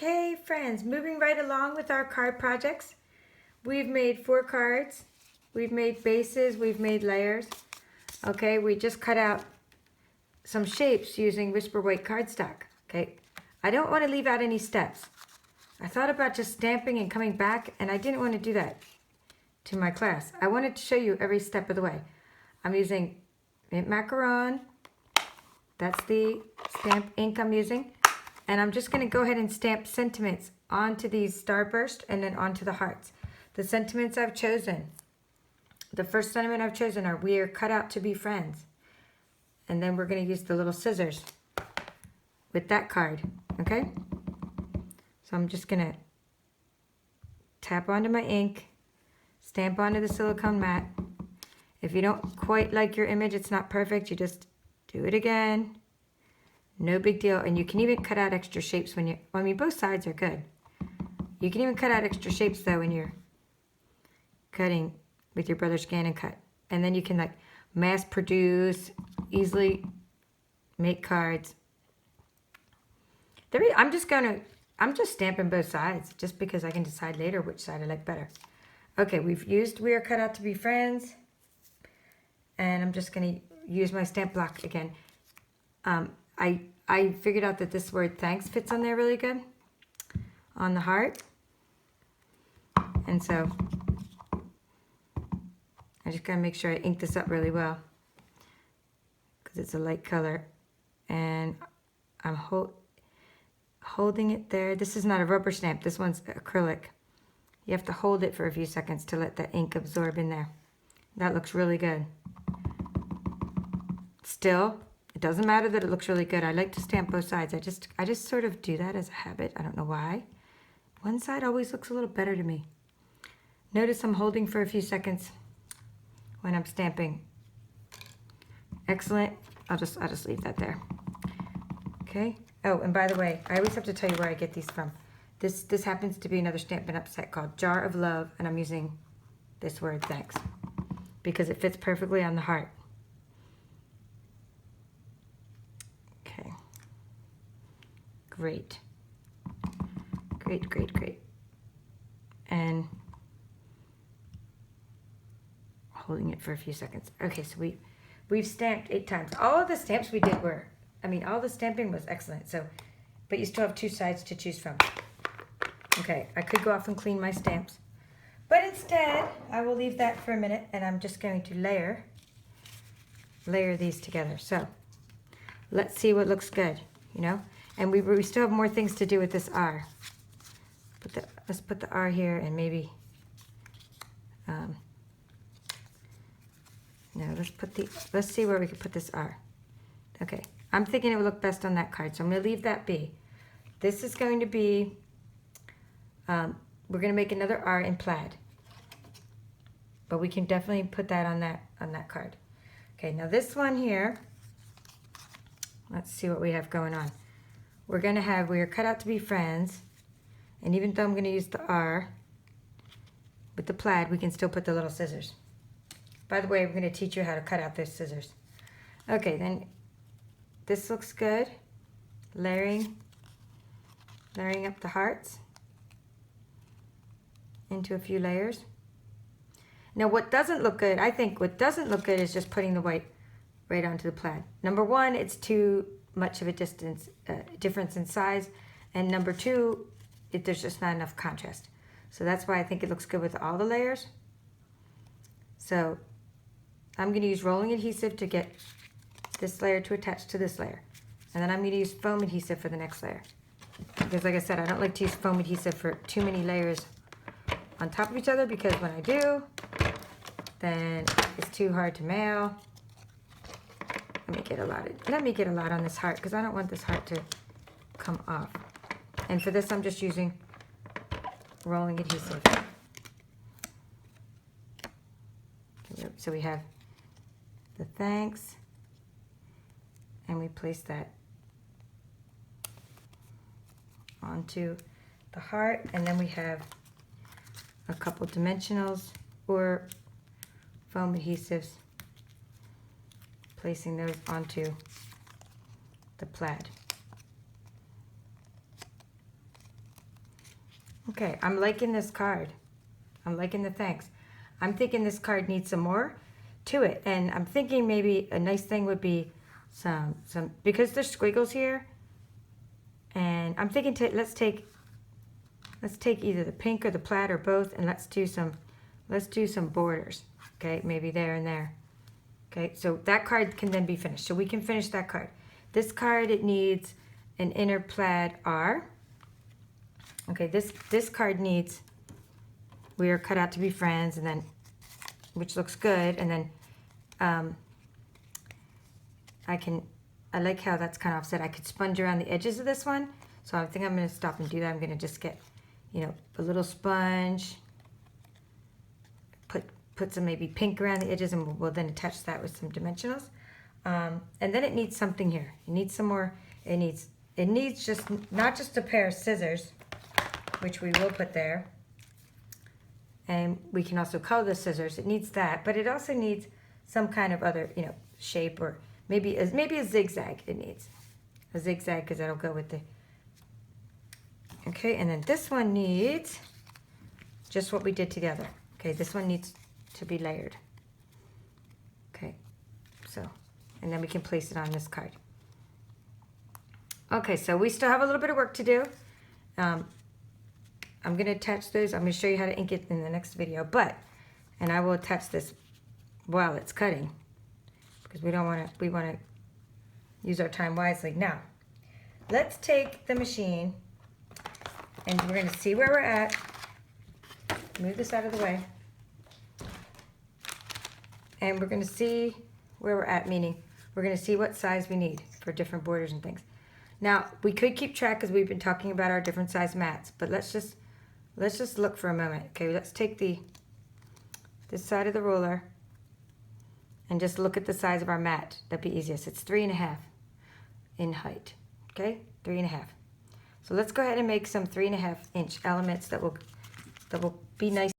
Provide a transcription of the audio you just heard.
Okay, friends, moving right along with our card projects. We've made 4 cards. We've made bases. We've made layers. Okay, we just cut out some shapes using Whisper White cardstock. Okay, I don't want to leave out any steps. I thought about just stamping and coming back, and I didn't want to do that to my class. I wanted to show you every step of the way. I'm using mint macaron. That's the stamp ink I'm using. And I'm just going to go ahead and stamp sentiments onto these starburst and then onto the hearts. The sentiments I've chosen, the first sentiment I've chosen are, we are cut out to be friends. And then we're going to use the little scissors with that card, okay? So I'm just going to tap onto my ink, stamp onto the silicone mat. If you don't quite like your image, it's not perfect, you just do it again. No big deal. And you can even cut out extra shapes when you, I mean, both sides are good. You can even cut out extra shapes though when you're cutting with your Brother ScanNCut. And then you can like mass produce, easily make cards. I'm just stamping both sides just because I can decide later which side I like better. Okay, we've used We Are Cut Out to Be Friends. And I'm just going to use my stamp block again. I figured out that this word thanks fits on there really good on the heart. And so I just gotta make sure I ink this up really well because it's a light color. And I'm holding it there. This is not a rubber stamp. This one's acrylic. You have to hold it for a few seconds to let the ink absorb in there. That looks really good. Still, it doesn't matter that it looks really good. I like to stamp both sides. I just sort of do that as a habit. I don't know why. One side always looks a little better to me. Notice I'm holding for a few seconds when I'm stamping. Excellent. I'll just leave that there. Okay. Oh, and by the way, I always have to tell you where I get these from. This happens to be another Stampin' Up set called Jar of Love, and I'm using this word thanks because it fits perfectly on the heart. Great. Great, great, great. And holding it for a few seconds. Okay, so we've stamped 8 times. All of the stamps we did were, all the stamping was excellent. So, but you still have 2 sides to choose from. Okay, I could go off and clean my stamps. But instead, I will leave that for a minute and I'm just going to layer these together. So, let's see what looks good, you know? And we still have more things to do with this R. Let's put the R here and maybe, no, let's see where we can put this R. Okay, I'm thinking it would look best on that card, so I'm gonna leave that be. This is going to be, we're gonna make another R in plaid. But we can definitely put that on that card. Okay, now this one here, let's see what we have going on. We're going to have, we are cut out to be friends. And even though I'm going to use the R with the plaid, we can still put the little scissors. By the way, we're going to teach you how to cut out those scissors. Okay, then this looks good. Layering up the hearts into a few layers. Now what doesn't look good, I think what doesn't look good is just putting the white right onto the plaid. Number 1, it's too much of a difference in size, and number 2, there's just not enough contrast. So that's why I think it looks good with all the layers. So I'm going to use rolling adhesive to get this layer to attach to this layer, and then I'm going to use foam adhesive for the next layer, because like I said, I don't like to use foam adhesive for too many layers on top of each other, because when I do, then it's too hard to mail. Let me get a lot on this heart because I don't want this heart to come off. And for this, I'm just using rolling adhesive. So we have the thanks, and we place that onto the heart, and then we have a couple dimensionals or foam adhesives, placing those onto the plaid. Okay, I'm liking this card. I'm liking the thanks. I'm thinking this card needs some more to it. And I'm thinking maybe a nice thing would be some because there's squiggles here. And I'm thinking let's take either the pink or the plaid or both, and let's do some borders. Okay, maybe there and there. Okay, so that card can then be finished. So we can finish that card. This card, it needs an inner plaid R. Okay, this card needs, we are cut out to be friends, and then, which looks good, and then I like how that's kind of offset. I could sponge around the edges of this one, so I think I'm going to stop and do that. I'm going to just get, you know, a little sponge, put some maybe pink around the edges, and we'll then attach that with some dimensionals. And then it needs something here. It needs some more. It needs just not just a pair of scissors, which we will put there. And we can also color the scissors. It needs that, but it also needs some kind of other, you know, shape, or maybe a zigzag. It needs a zigzag because that'll go with the. Okay, and then this one needs just what we did together. Okay, this one needs to be layered. Okay, so, and then we can place it on this card. Okay, so we still have a little bit of work to do. I'm going to attach those. I'm going to show you how to ink it in the next video, and I will attach this while it's cutting, because we want to use our time wisely. Now, let's take the machine, and we're going to see where we're at. Move this out of the way. And we're going to see where we're at, meaning we're going to see what size we need for different borders and things. Now, we could keep track because we've been talking about our different size mats, but let's just look for a moment. Okay, let's take this side of the ruler and just look at the size of our mat. That'd be easiest. It's 3.5 in height. Okay, 3.5. So let's go ahead and make some 3.5 inch elements that will be nice.